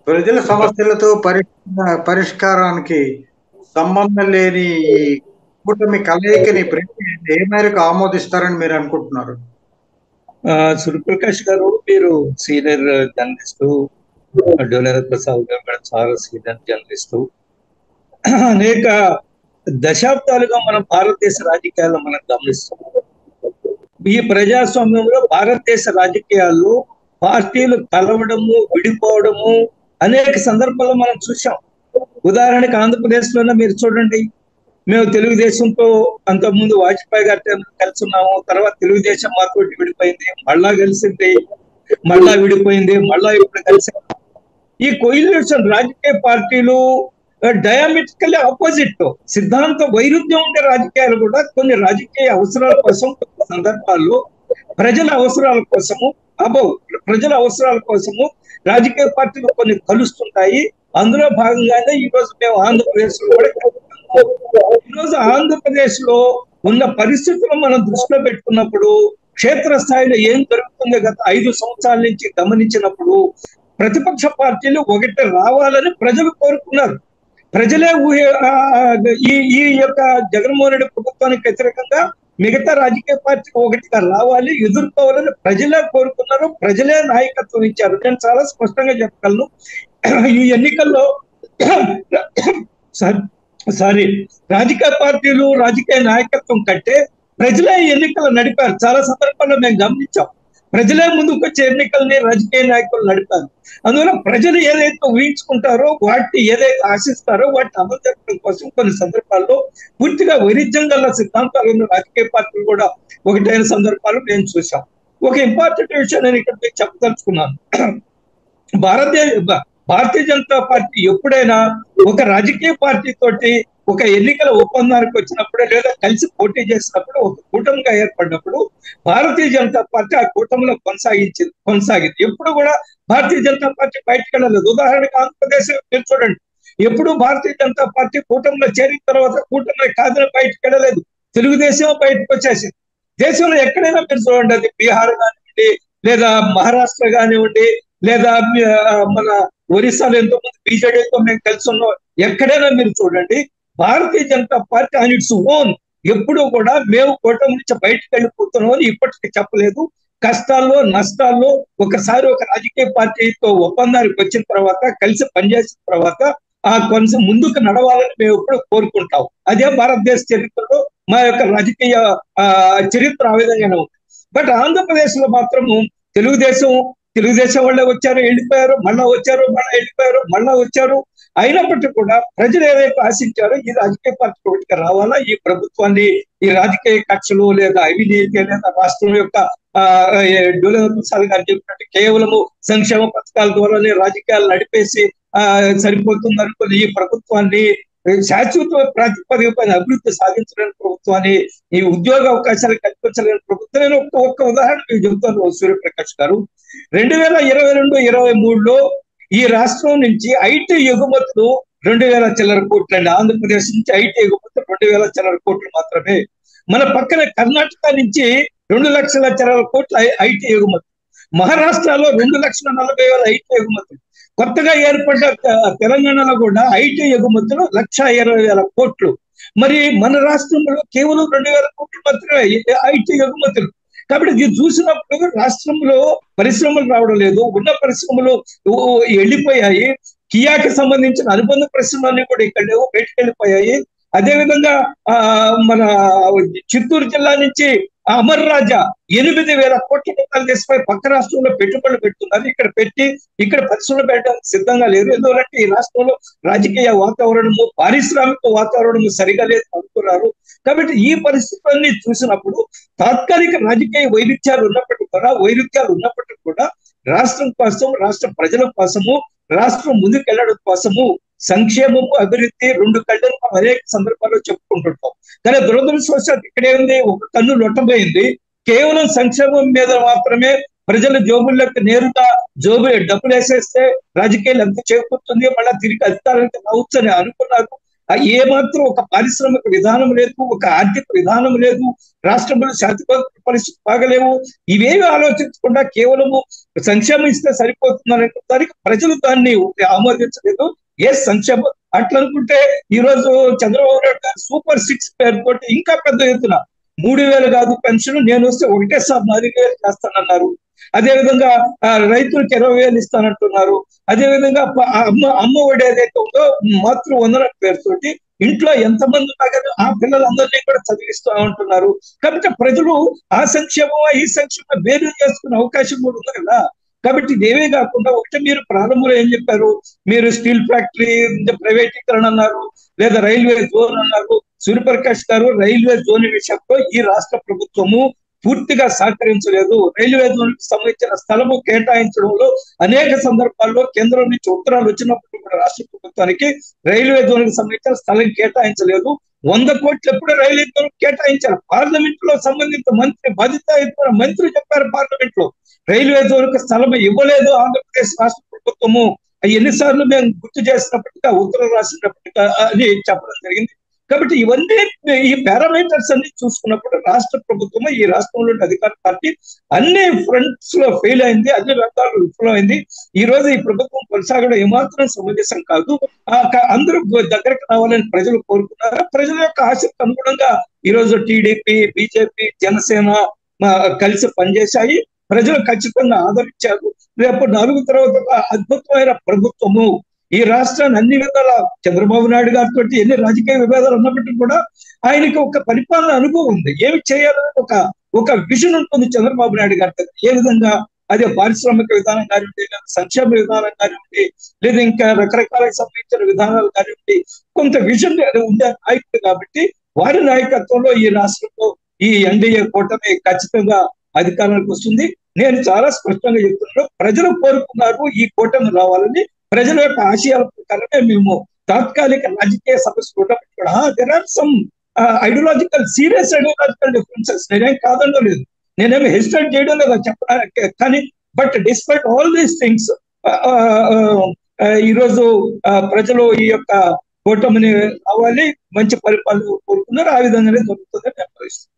ప్రజల సమస్యలతో పరిష్కారానికి సంబంధం లేని ఈ కూటమి కలయికని ఏ మేరకు ఆమోదిస్తారని మీరు అనుకుంటున్నారు? సూర్యప్రకాష్ గారు, మీరు సీనియర్ జర్నలిస్ట్, డోలేర ప్రసాద్ గారు కూడా చాలా సీనియర్ జర్నలిస్ట్. అనేక దశాబ్దాలుగా మనం భారతదేశ రాజకీయాల్లో మనం గమనిస్తాం. ఈ ప్రజాస్వామ్యంలో భారతదేశ రాజకీయాల్లో పార్టీలు కలవడము, విడిపోవడము అనేక సందర్భాల్లో మనం చూసాం. ఉదాహరణకి ఆంధ్రప్రదేశ్ లోనే మీరు చూడండి, మేము తెలుగుదేశంతో అంతకుముందు వాజ్పేయి గారితో కలిసి ఉన్నాము, తర్వాత తెలుగుదేశం మాతో విడిపోయింది, మళ్ళా కలిసింది, మళ్ళా విడిపోయింది, మళ్ళా ఇప్పుడు కలిసి. ఈ కోయిలేషన్ రాజకీయ పార్టీలు డయామెట్రికల్లీ ఆపోజిట్ సిద్ధాంత వైరుధ్యం ఉండే రాజకీయాలు కూడా కొన్ని రాజకీయ అవసరాల కోసం, కొన్ని సందర్భాల్లో ప్రజల అవసరాల కోసము, ప్రజల అవసరాల కోసము రాజకీయ పార్టీలు కొన్ని కలుస్తుంటాయి. అందులో భాగంగానే ఈ రోజు మేము ఆంధ్రప్రదేశ్ లో కూడా ఈరోజు ఆంధ్రప్రదేశ్ లో ఉన్న పరిస్థితులను మనం దృష్టిలో పెట్టుకున్నప్పుడు, క్షేత్రస్థాయిలో ఏం జరుగుతుందో గత 5 సంవత్సరాల నుంచి గమనించినప్పుడు, ప్రతిపక్ష పార్టీలు ఒకటి రావాలని ప్రజలు కోరుకున్నారు. ప్రజలే ఈ యొక్క జగన్మోహన్ రెడ్డి ప్రభుత్వానికి వ్యతిరేకంగా మిగతా రాజకీయ పార్టీ ఒకటిగా రావాలి, ఎదుర్కోవాలని ప్రజలే కోరుకున్నారు, ప్రజలే నాయకత్వం ఇచ్చారు. నేను చాలా స్పష్టంగా చెప్పగలను, ఈ ఎన్నికల్లో రాజకీయ పార్టీలు, రాజకీయ నాయకత్వం కంటే ప్రజలే ఎన్నికలు నడిపారు. చాలా సందర్భాల్లో మేము గమనించాం, ప్రజలే ముందుకు వచ్చే ఎన్నికల్ని రాజకీయ నాయకులు నడిపారు. అందువల్ల ప్రజలు ఏదైతే ఊహించుకుంటారో, వాటిని ఏదైతే ఆశిస్తారో వాటిని అమలు జరపడం కోసం కొన్ని సందర్భాల్లో పూర్తిగా వైరుధ్యం గల సిద్ధాంతాలు ఉన్న రాజకీయ పార్టీలు కూడా ఒకటైన సందర్భాలు మేము చూసాం. ఒక ఇంపార్టెంట్ విషయం నేను ఇక్కడ మీకు చెప్పదలుచుకున్నాను. భారతీయ జనతా పార్టీ ఎప్పుడైనా ఒక రాజకీయ పార్టీ తోటి ఒక ఎన్నికల ఒప్పందానికి వచ్చినప్పుడు, లేదా కలిసి పోటీ చేసినప్పుడు, ఒక కూటమిగా ఏర్పడినప్పుడు భారతీయ జనతా పార్టీ ఆ కూటమిలో కొనసాగింది. ఎప్పుడు కూడా భారతీయ జనతా పార్టీ బయటకు వెళ్ళలేదు. ఉదాహరణకు ఆంధ్రప్రదేశ్ మీరు చూడండి, ఎప్పుడు భారతీయ జనతా పార్టీ కూటమిలో చేరిన తర్వాత కూటమి కాదని బయటకు వెళ్ళలేదు, తెలుగుదేశం బయటకు వచ్చేసింది. దేశంలో ఎక్కడైనా మీరు చూడండి, అది బీహార్ కానివ్వండి, లేదా మహారాష్ట్ర కానివ్వండి, లేదా మన ఒరిస్సాలో ఎంతోమంది బీజేడీతో మేము కలిసి ఉన్నాం, ఎక్కడైనా మీరు చూడండి, Bharatiya Janata Party on its own ఎప్పుడూ కూడా మేము కూటమి నుంచి బయటకు వెళ్ళిపోతున్నాం అని ఇప్పటికీ చెప్పలేదు. కష్టాల్లో, నష్టాల్లో ఒకసారి ఒక రాజకీయ పార్టీతో ఒప్పందానికి వచ్చిన తర్వాత, కలిసి పనిచేసిన తర్వాత కొంచెం ముందుకు నడవాలని మేము ఎప్పుడు కోరుకుంటాం. అదే భారతదేశ చరిత్రలో మా యొక్క రాజకీయ చరిత్ర ఆ విధంగానే ఉంది. బట్ ఆంధ్రప్రదేశ్ లో మాత్రము తెలుగుదేశం వాళ్ళే వచ్చారు, వెళ్ళిపోయారు, మళ్ళా వచ్చారు, మళ్ళా వెళ్ళిపోయారు, మళ్ళా వచ్చారు. అయినప్పటికీ కూడా ప్రజలు ఏదైతే ఆశించారో ఈ రాజకీయ పార్టీ ఒకటిగా రావాలా, ఈ ప్రభుత్వాన్ని, ఈ రాజకీయ కక్షలు లేదా అవినీతి లేదా రాష్ట్రం యొక్క డోలేర ప్రసాద్ గారు చెప్పినట్టు కేవలము సంక్షేమ పథకాల ద్వారానే రాజకీయాలు నడిపేసి సరిపోతుంది అనుకుని ఈ ప్రభుత్వాన్ని, శాశ్వత ప్రాతిపదిక పైన అభివృద్ధి సాధించలేని ప్రభుత్వాన్ని, ఈ ఉద్యోగ అవకాశాలు కల్పించలేని ప్రభుత్వం. నేను ఒక్క ఉదాహరణ మీకు చెబుతాను సూర్యప్రకాష్ గారు. 2022-23లో ఈ రాష్ట్రం నుంచి ఐటీ ఎగుమతులు 2000 చిల్లర కోట్లు అండి. ఆంధ్రప్రదేశ్ నుంచి ఐటీ ఎగుమతులు 2000 చిల్లర కోట్లు మాత్రమే. మన పక్కన కర్ణాటక నుంచి 2 లక్షల చిల్లర కోట్లు ఐటీ ఎగుమతులు. మహారాష్ట్రలో 2,40,000 ఐటీ ఎగుమతులు. కొత్తగా ఏర్పడ్డ తెలంగాణలో కూడా ఐటీ ఎగుమతులు 1,20,000 కోట్లు. మరి మన రాష్ట్రంలో కేవలం 2,000 కోట్లు మాత్రమే ఐటీ ఎగుమతులు. కాబట్టి ఇది చూసినప్పుడు రాష్ట్రంలో పరిశ్రమలు రావడం లేదు, ఉన్న పరిశ్రమలు వెళ్ళిపోయాయి. కియాకి సంబంధించిన అనుబంధ పరిశ్రమలన్నీ కూడా ఇక్కడ లేవు, బయటకు వెళ్ళిపోయాయి. అదేవిధంగా మన చిత్తూరు జిల్లా నుంచి అమర్ రాజా 8,000 కోట్ల రూపాయలు తీసిపోయి పక్క రాష్ట్రంలో పెట్టుబడులు పెడుతున్నారు. ఇక్కడ పరిశ్రమలు పెట్టడానికి సిద్ధంగా లేరు. ఎందుకంటే ఈ రాష్ట్రంలో రాజకీయ వాతావరణము, పారిశ్రామిక వాతావరణము సరిగా లేదు అనుకున్నారు. కాబట్టి ఈ పరిస్థితులన్నీ చూసినప్పుడు తాత్కాలిక రాజకీయ వైరుధ్యాలు ఉన్నప్పటికీ కూడా రాష్ట్రం కోసం, రాష్ట్ర ప్రజల కోసము, రాష్ట్రం ముందుకెళ్లడం కోసము సంక్షేమము, అభివృద్ధి 2 కళ్ళను మనం అనేక సందర్భాల్లో చెప్పుకుంటుంటాం. కానీ దురదృష్టవశాత్తు ఇక్కడే ఉంది, ఒక కన్ను లొట్టబోయింది. కేవలం సంక్షేమం మీద మాత్రమే ప్రజల జోబుల్లోకి నేరుగా డబ్బులు వేసేస్తే రాజకీయాలు ఎంత చేకూరుతుంది, మళ్ళీ తిరిగి అధికారానికి రావచ్చు అని అనుకున్నారు. ఏ మాత్రం ఒక పారిశ్రామిక విధానం లేదు, ఒక ఆర్థిక విధానం లేదు, రాష్ట్రంలో శాంతి పరిస్థితి బాగలేవు. ఇవేమి ఆలోచించకుండా కేవలము సంక్షేమం ఇస్తే సరిపోతుందనే దానికి ప్రజలు దాన్ని ఆమోదించలేదు. ఏ సంక్షేమం అట్లా అనుకుంటే ఈ రోజు చంద్రబాబు నాయుడు గారు సూపర్ 6 పేరుతోటి ఇంకా పెద్ద ఎత్తున 3,000 కాదు పెన్షన్, నేను వస్తే ఒకటేసారి 4,000 చేస్తానన్నారు. అదేవిధంగా రైతులకు 20,000 ఇస్తానంటున్నారు. అదేవిధంగా అమ్మ ఒడి ఏదైతే ఉందో మాతృవందన పేరుతోటి ఇంట్లో ఎంతమంది ఉన్నా కానీ ఆ పిల్లలందరినీ కూడా చదివిస్తూ ఉంటున్నారు. కాబట్టి ప్రజలు ఆ సంక్షేమం ఈ సంక్షేమం వేరు చేసుకునే అవకాశం కూడా ఉంది కదా. కాబట్టి ఇదేవే కాకుండా ఒకటి మీరు ప్రారంభంలో ఏం చెప్పారు, మీరు స్టీల్ ఫ్యాక్టరీ ప్రైవేటీకరణ అన్నారు, లేదా రైల్వే జోన్ అన్నారు. సూర్యప్రకాష్ గారు, రైల్వే జోన్ విషయంలో ఈ రాష్ట్ర ప్రభుత్వము పూర్తిగా సహకరించలేదు. రైల్వే జోన్కి సంబంధించిన స్థలము కేటాయించడంలో అనేక సందర్భాల్లో కేంద్రం నుంచి ఉత్తరాలు వచ్చినప్పుడు కూడా రాష్ట్ర ప్రభుత్వానికి రైల్వే జోన్కి సంబంధించిన స్థలం కేటాయించలేదు. 100 కోట్లు ఎప్పుడు రైల్వే జోన్ కేటాయించారు. పార్లమెంట్ లో సంబంధిత మంత్రి, బాధ్యత మంత్రి చెప్పారు పార్లమెంట్ లో రైల్వే జోన్కి స్థలం ఇవ్వలేదు ఆంధ్రప్రదేశ్ రాష్ట్ర ప్రభుత్వము. ఎన్నిసార్లు మేము గుర్తు చేసినప్పటికీ, ఉత్తరం రాసినప్పటికీ అని చెప్పడం జరిగింది. కాబట్టి ఇవన్నీ ఈ పారామీటర్స్ అన్ని చూసుకున్నప్పుడు రాష్ట్ర ప్రభుత్వం, ఈ రాష్ట్రంలో అధికార పార్టీ అన్ని ఫ్రంట్స్ లో ఫెయిల్ అయింది, అన్ని రంగాల్లో విఫలమైంది. ఈ రోజు ఈ ప్రభుత్వం కొనసాగడం ఏమాత్రం సమంజసం కాదు. అందరూ దగ్గరకు రావాలని ప్రజలు కోరుకున్నారు. ప్రజల యొక్క ఆశకు అనుగుణంగా ఈ రోజు టీడీపీ, బీజేపీ, జనసేన కలిసి పనిచేశాయి. ప్రజలు ఖచ్చితంగా ఆదరించారు. రేపు 4 తర్వాత అద్భుతమైన ప్రభుత్వము ఈ రాష్ట్రాన్ని అన్ని విధాల, చంద్రబాబు నాయుడు గారితో ఎన్ని రాజకీయ విభేదాలు ఉన్నప్పటికీ కూడా ఆయనకి ఒక పరిపాలన అనుభవం ఉంది. ఏమి చేయాలని ఒక విజన్ ఉంటుంది చంద్రబాబు నాయుడు గారి. ఏ విధంగా అదే పారిశ్రామిక విధానం కానివ్వండి, లేదా సంక్షేమ విధానం కానివ్వండి, లేదా ఇంకా రకరకాలకు సంబంధించిన విధానాలు కానివ్వండి, కొంత విజన్ ఉండే నాయకుడు. కాబట్టి వారి నాయకత్వంలో ఈ రాష్ట్రంలో ఈ ఎన్డీఏ కూటమి ఖచ్చితంగా అధికారానికి వస్తుంది. నేను చాలా స్పష్టంగా చెప్తున్నాను, ప్రజలు కోరుకున్నారు ఈ కూటమి రావాలని. ప్రజల యొక్క ఆశయాల ప్రకారమే మేము తాత్కాలిక రాజకీయ సమస్యలు ఉన్నప్పటికీ కూడా there are some serious ideological differences. నేనేం కాదనడం లేదు, నేనేమి హెసిటేట్ చేయడం లేదా చెప్పడానికి. కానీ but despite all these things ఈరోజు ప్రజలు ఈ యొక్క కూటమిని రావాలి, మంచి పరిపాలన కోరుకున్నారు. ఆ విధంగానే జరుగుతుందని నేను భావిస్తున్నాను.